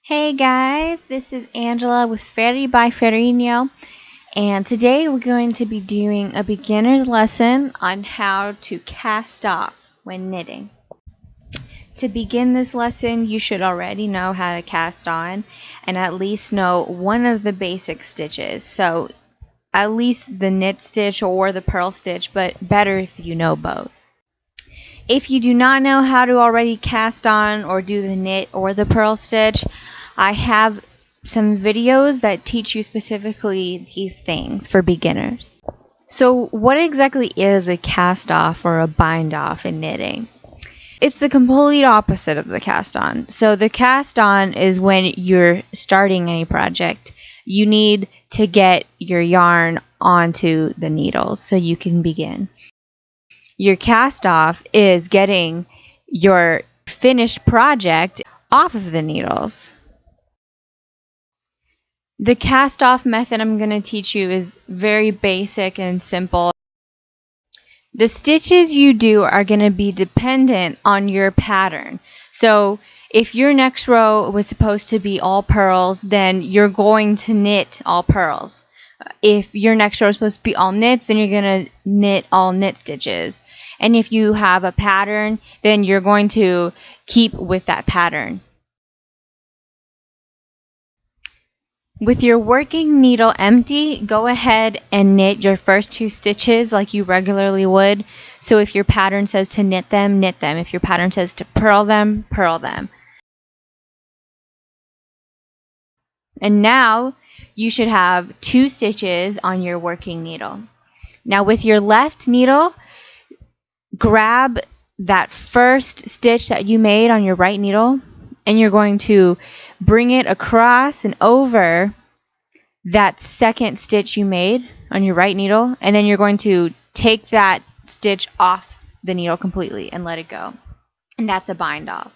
Hey guys, this is Angela with Ferry by Ferrino, and today we're going to be doing a beginner's lesson on how to cast off when knitting. To begin this lesson, you should already know how to cast on and at least know one of the basic stitches. So at least the knit stitch or the purl stitch, but better if you know both. If you do not know how to already cast on or do the knit or the purl stitch, I have some videos that teach you specifically these things for beginners. So what exactly is a cast off or a bind off in knitting? It's the complete opposite of the cast on. So the cast on is when you're starting any project. You need to get your yarn onto the needles so you can begin. Your cast off is getting your finished project off of the needles. The cast off method I'm going to teach you is very basic and simple. The stitches you do are going to be dependent on your pattern. So if your next row was supposed to be all purls, then you're going to knit all purls. If your next row is supposed to be all knits, then you're going to knit all knit stitches. And if you have a pattern, then you're going to keep with that pattern. With your working needle empty, go ahead and knit your first 2 stitches like you regularly would. So if your pattern says to knit them, knit them. If your pattern says to purl them, purl them. And now you should have 2 stitches on your working needle. Now with your left needle, grab that first stitch that you made on your right needle, and you're going to bring it across and over that second stitch you made on your right needle, and then you're going to take that stitch off the needle completely and let it go. And that's a bind off.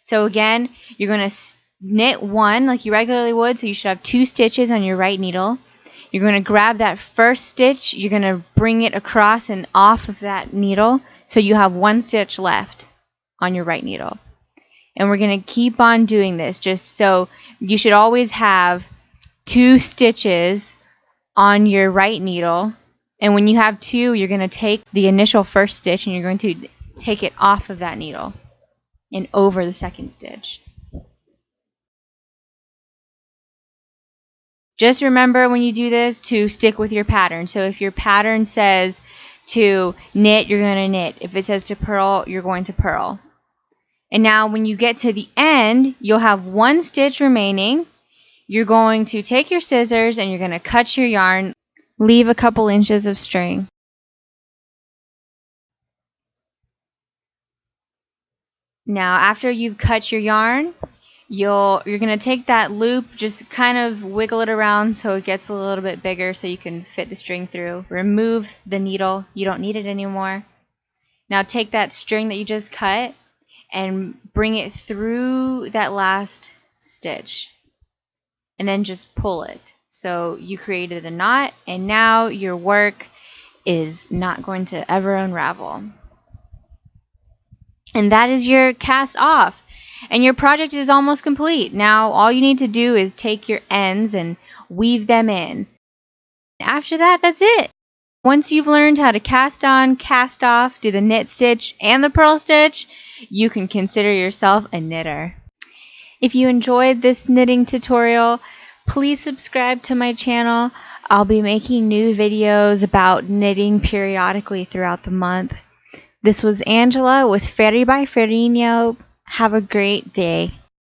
So again, you're going to knit 1 like you regularly would, so you should have 2 stitches on your right needle. You're going to grab that first stitch, you're going to bring it across and off of that needle, so you have 1 stitch left on your right needle. And we're going to keep on doing this, just so you should always have 2 stitches on your right needle. And when you have 2, you're going to take the initial first stitch and you're going to take it off of that needle and over the second stitch. Just remember when you do this to stick with your pattern. So if your pattern says to knit, you're going to knit. If it says to purl, you're going to purl. And now when you get to the end, you'll have 1 stitch remaining. You're going to take your scissors and you're going to cut your yarn. Leave a couple inches of string. Now after you've cut your yarn, you're going to take that loop, just kind of wiggle it around so it gets a little bit bigger so you can fit the string through. Remove the needle. You don't need it anymore. Now take that string that you just cut and bring it through that last stitch. And then just pull it. So you created a knot, and now your work is not going to ever unravel. And that is your cast off. And your project is almost complete. Now all you need to do is take your ends and weave them in. After that, that's it. Once you've learned how to cast on, cast off, do the knit stitch and the purl stitch, you can consider yourself a knitter. If you enjoyed this knitting tutorial, please subscribe to my channel. I'll be making new videos about knitting periodically throughout the month. This was Angela with Ferry by Ferrino. Have a great day.